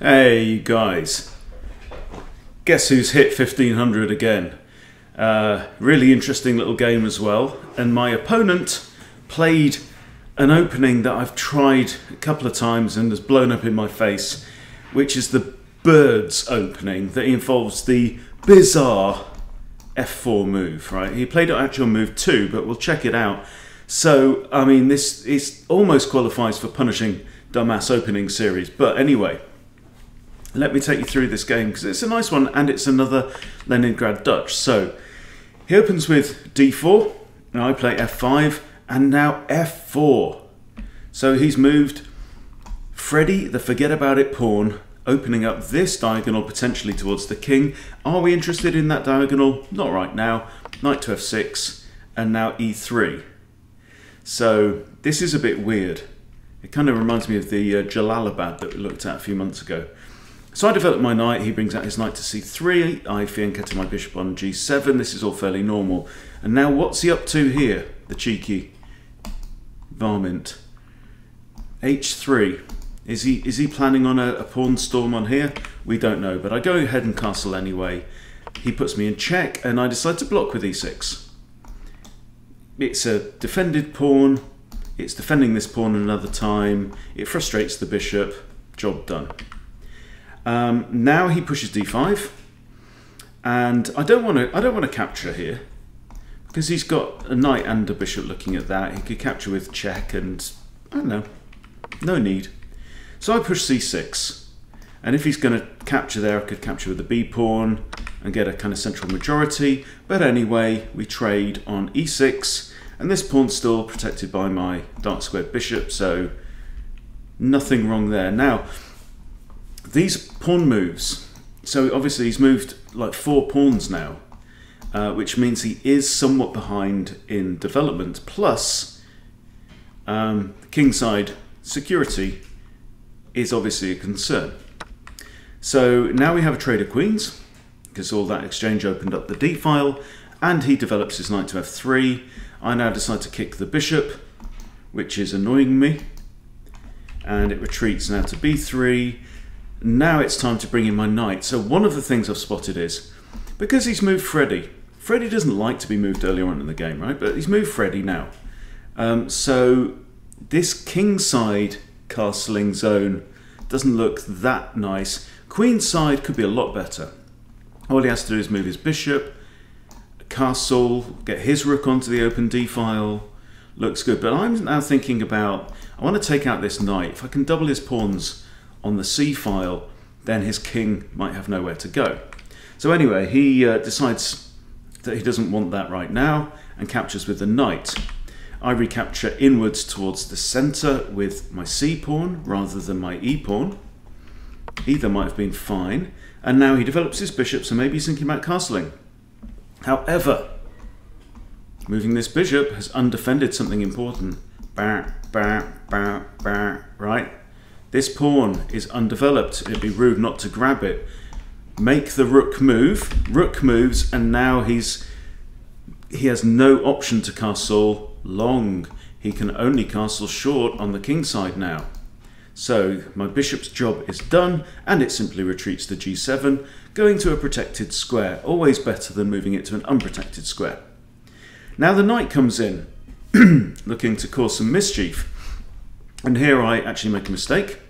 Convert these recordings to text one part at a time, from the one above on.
Hey you guys, guess who's hit 1500 again? Really interesting little game as well, and my opponent played an opening that I've tried a couple of times and has blown up in my face, which is the Birds opening that involves the bizarre F4 move, right? He played actual move 2, but we'll check it out. So, I mean, this is almost qualifies for punishing dumbass opening series, but anyway, let me take you through this game because it's a nice one and it's another Leningrad Dutch. So he opens with d4, and I play f5, and now f4. So he's moved Freddy, the forget about it pawn, opening up this diagonal potentially towards the king. Are we interested in that diagonal? Not right now. Knight to f6, and now e3. So this is a bit weird. It kind of reminds me of the Jalalabad that we looked at a few months ago. So I develop my knight, he brings out his knight to c3, I fianchetto my bishop on g7, this is all fairly normal. And now what's he up to here, the cheeky varmint? h3. Is he planning on a pawn storm on here? We don't know, but I go ahead and castle anyway. He puts me in check, and I decide to block with e6. It's a defended pawn, it's defending this pawn another time, it frustrates the bishop, job done. Now he pushes d5, and I don't want to capture here because he's got a knight and a bishop looking at that. He could capture with check, and I don't know, no need. So I push c6, and if he's going to capture there, I could capture with the b pawn and get a kind of central majority. But anyway, we trade on e6, and this pawn's still protected by my dark squared bishop, so nothing wrong there. Now, these pawn moves, so obviously he's moved like 4 pawns now, which means he is somewhat behind in development, plus kingside security is obviously a concern. So now we have a trade of queens, because all that exchange opened up the d-file, and he develops his knight to f3. I now decide to kick the bishop, which is annoying me, and it retreats now to b3. Now it's time to bring in my knight. So one of the things I've spotted is, because he's moved Freddy doesn't like to be moved earlier on in the game, right? But he's moved Freddy now. So this kingside castling zone doesn't look that nice. Queenside could be a lot better. All he has to do is move his bishop, castle, get his rook onto the open d-file. Looks good, but I'm now thinking about, I want to take out this knight. If I can double his pawns on the c-file, then his king might have nowhere to go. So anyway, he decides that he doesn't want that right now and captures with the knight. I recapture inwards towards the center with my c-pawn rather than my e-pawn. Either might have been fine. And now he develops his bishop, so maybe he's thinking about castling. However, moving this bishop has undefended something important. Right? This pawn is undeveloped. It'd be rude not to grab it. Make the rook move. Rook moves, and now he has no option to castle long. He can only castle short on the king side now. So my bishop's job is done, and it simply retreats to g7, going to a protected square. Always better than moving it to an unprotected square. Now the knight comes in, looking to cause some mischief. And here I actually make a mistake.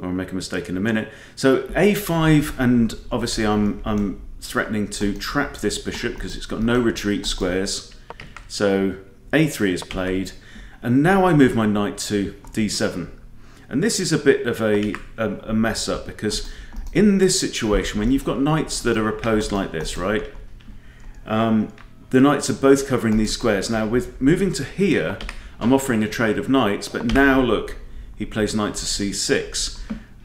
I'll make a mistake in a minute. So a5, and obviously I'm threatening to trap this bishop because it's got no retreat squares. So a3 is played, and now I move my knight to d7. And this is a bit of a mess up, because in this situation, when you've got knights that are opposed like this, right? The knights are both covering these squares. Now with moving to here, I'm offering a trade of knights, but now look, he plays knight to c6.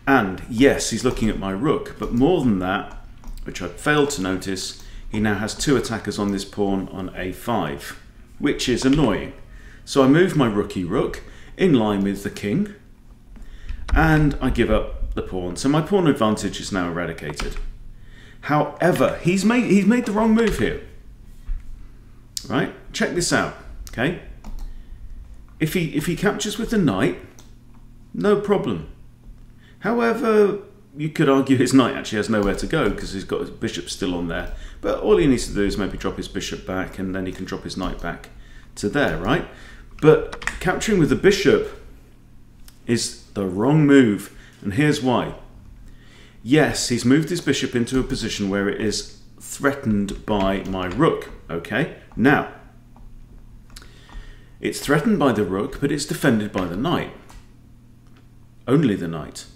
And yes, he's looking at my rook, but more than that, which I failed to notice, he now has 2 attackers on this pawn on a5, which is annoying. So I move my rookie rook in line with the king, and I give up the pawn. So my pawn advantage is now eradicated. However, he's made the wrong move here. Right? Check this out, okay? If he captures with the knight, no problem. However, you could argue his knight actually has nowhere to go because he's got his bishop still on there. But all he needs to do is maybe drop his bishop back, and then he can drop his knight back to there, right? But capturing with the bishop is the wrong move, and here's why. Yes, he's moved his bishop into a position where it is threatened by my rook, okay? Now, it's threatened by the rook, but it's defended by the knight. Only the knight.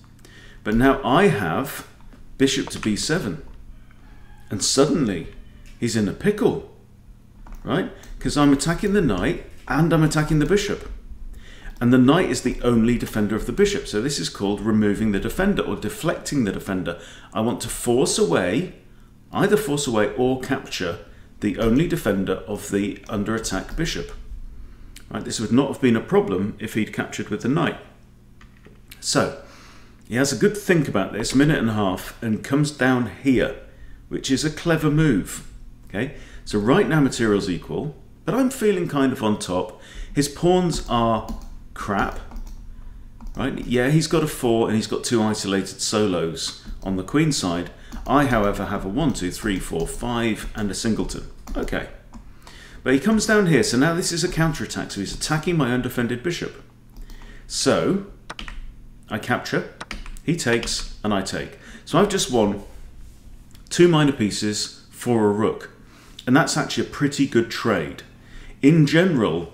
But now I have bishop to b7, and suddenly he's in a pickle, right? Because I'm attacking the knight and I'm attacking the bishop. And the knight is the only defender of the bishop. So this is called removing the defender or deflecting the defender. I want to force away, either force away or capture the only defender of the under attack bishop. Right, this would not have been a problem if he'd captured with the knight. So he has a good think about this, minute and a half, and comes down here, which is a clever move. Okay, so right now material's equal, but I'm feeling kind of on top. His pawns are crap, right? Yeah, he's got a 4 and he's got 2 isolated solos on the queen side. I, however, have a 1, 2, 3, 4, 5 and a singleton. Okay, but he comes down here, so now this is a counterattack, so he's attacking my undefended bishop. So I capture, he takes, and I take. So I've just won 2 minor pieces for a rook, and that's actually a pretty good trade. In general,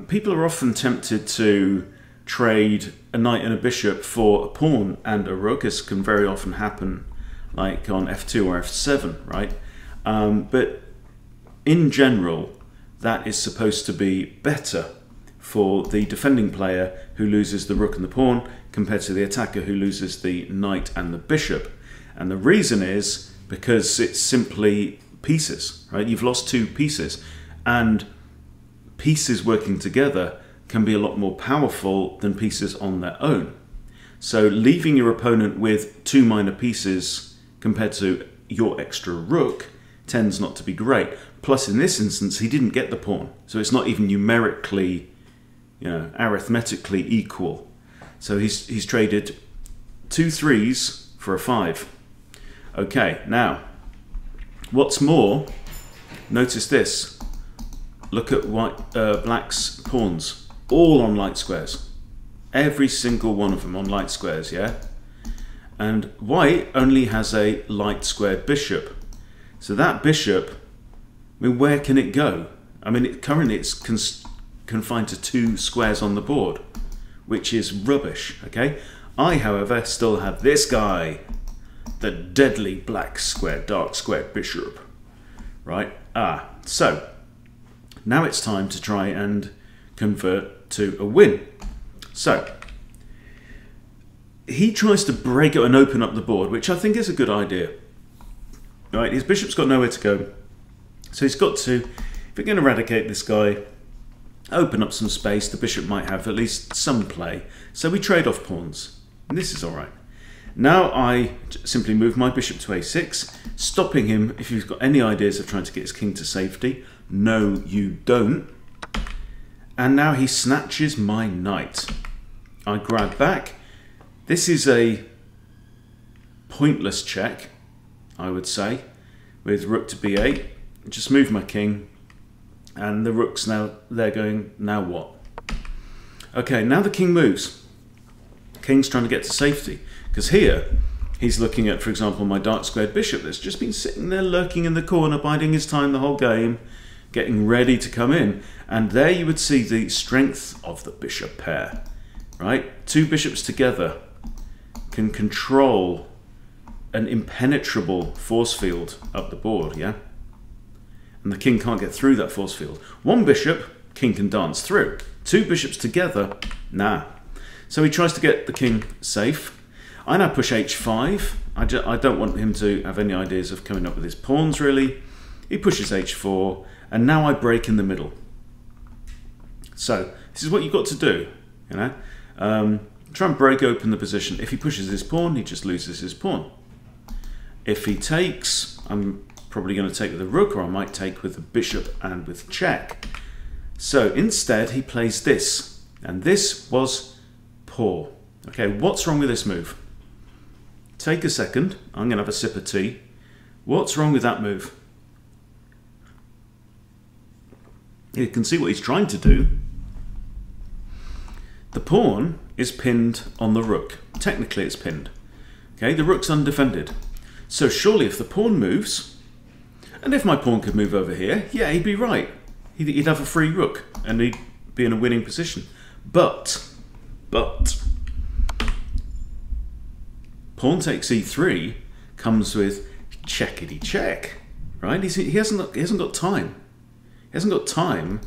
people are often tempted to trade a knight and a bishop for a pawn and a rook, as can very often happen like on f2 or f7, right? But in general, that is supposed to be better for the defending player who loses the rook and the pawn compared to the attacker who loses the knight and the bishop. And the reason is because it's simply pieces, right? You've lost 2 pieces, and pieces working together can be a lot more powerful than pieces on their own. So leaving your opponent with 2 minor pieces compared to your extra rook tends not to be great. Plus, in this instance, he didn't get the pawn, so it's not even numerically, arithmetically equal. So he's traded 2 3s for a 5. Okay, now, what's more, notice this. Look at black's pawns, all on light squares. Every single one of them on light squares, yeah? And white only has a light squared bishop. So that bishop, I mean, where can it go? I mean, currently it's confined to 2 squares on the board, which is rubbish, okay? I, however, still have this guy, the deadly black square, dark squared bishop, right? So now it's time to try and convert to a win. So he tries to break it and open up the board, which I think is a good idea. Right, his bishop's got nowhere to go. So he's got to, if we're going to eradicate this guy, open up some space, the bishop might have at least some play. So we trade off pawns, and this is all right. Now I simply move my bishop to a6, stopping him if he's got any ideas of trying to get his king to safety. No, you don't. And now he snatches my knight. I grab back. This is a pointless check, I would say, with rook to b8. Just move my king, and the rook's now, they're going, now what? Okay, now the king moves. King's trying to get to safety, because here he's looking at, for example, my dark squared bishop that's just been sitting there lurking in the corner, biding his time the whole game, getting ready to come in. And there you would see the strength of the bishop pair, right? 2 bishops together can control an impenetrable force field up the board, yeah? And the king can't get through that force field. 1 bishop, king can dance through. 2 bishops together, nah. So he tries to get the king safe. I now push h5. I don't want him to have any ideas of coming up with his pawns, really. He pushes h4, and now I break in the middle. So this is what you've got to do, you know? Try and break open the position. If he pushes his pawn, he just loses his pawn. If he takes, I'm probably going to take with the rook, or I might take with the bishop and with check. So instead he plays this, and this was poor. Okay, what's wrong with this move? take a second. I'm going to have a sip of tea. What's wrong with that move? You can see what he's trying to do. The pawn is pinned on the rook. Technically it's pinned. Okay, the rook's undefended. So surely if the pawn moves, and if my pawn could move over here, yeah, he'd be right. He'd have a free rook and he'd be in a winning position. But, pawn takes e3 comes with checkity check, right? He hasn't got time. He hasn't got time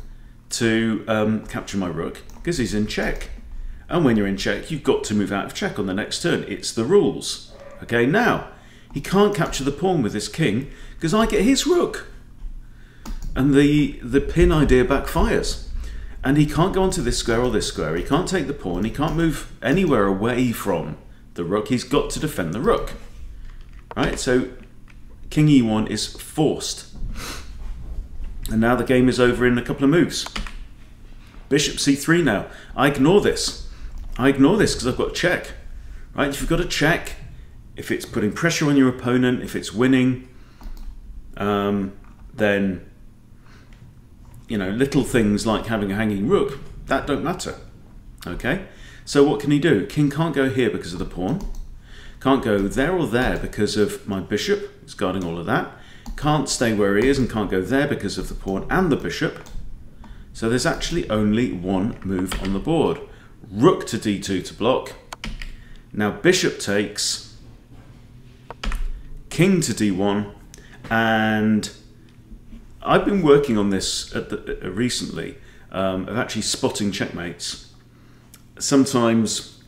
to capture my rook because he's in check. And when you're in check, you've got to move out of check on the next turn. It's the rules. Okay, now, he can't capture the pawn with his king because I get his rook. And the pin idea backfires. And he can't go onto this square or this square. He can't take the pawn. He can't move anywhere away from the rook. He's got to defend the rook. Right, so king e1 is forced. And now the game is over in a couple of moves. Bishop c3 now. I ignore this. I ignore this because I've got a check. Right, if you've got a check, if it's putting pressure on your opponent, if it's winning, then, you know, little things like having a hanging rook, that don't matter. Okay, so what can he do? King can't go here because of the pawn. Can't go there or there because of my bishop. It's guarding all of that. Can't stay where he is and can't go there because of the pawn and the bishop. So there's actually only one move on the board. Rook to d2 to block. Now bishop takes, king to d1, and I've been working on this recently, of actually spotting checkmates. Sometimes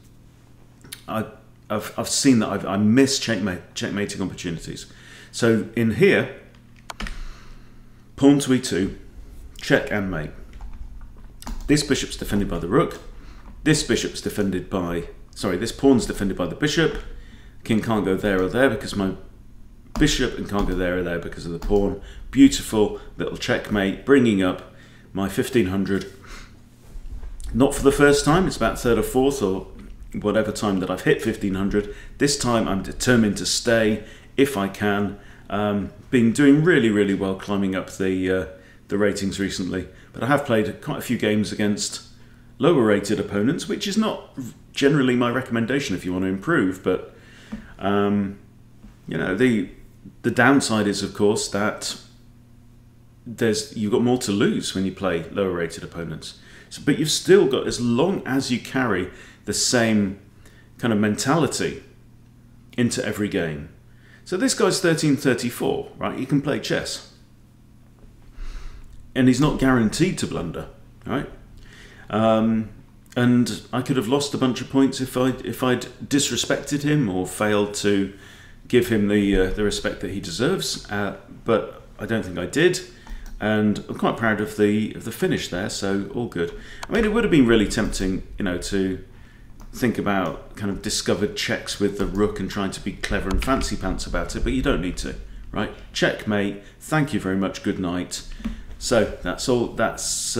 I've seen that I miss checkmating opportunities. So in here, pawn to e2, check and mate. This bishop's defended by the rook. This bishop's defended by, sorry, this pawn's defended by the bishop. King can't go there or there because my bishop, and can't go there or there because of the pawn. Beautiful little checkmate, bringing up my 1500. Not for the first time, it's about third or fourth or whatever time that I've hit 1500. This time I'm determined to stay if I can. Been doing really well climbing up the ratings recently, but I have played quite a few games against lower rated opponents, which is not generally my recommendation if you want to improve, but you know, the downside is of course that you've got more to lose when you play lower rated opponents. So, but you've still got, as long as you carry the same kind of mentality into every game. So this guy's 1334, right? He can play chess. And he's not guaranteed to blunder, right? And I could have lost a bunch of points if I'd disrespected him or failed to give him the respect that he deserves. But I don't think I did, and I'm quite proud of the finish there. So all good. I mean, it would have been really tempting, you know, to think about kind of discovered checks with the rook and trying to be clever and fancy pants about it, but you don't need to, right? Checkmate. Thank you very much. Good night. So that's all. That's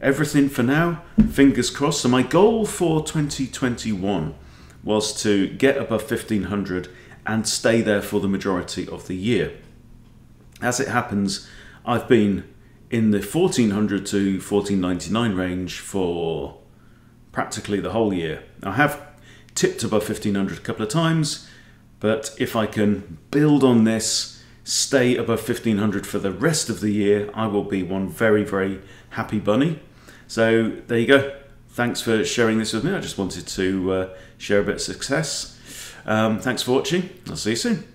everything for now. Fingers crossed. So my goal for 2021 was to get above 1500 and stay there for the majority of the year. As it happens, I've been in the 1400 to 1499 range for practically the whole year. I have tipped above 1500 a couple of times, but if I can build on this, stay above 1500 for the rest of the year, I will be one very happy bunny. So there you go. Thanks for sharing this with me. I just wanted to share a bit of success. Thanks for watching. I'll see you soon.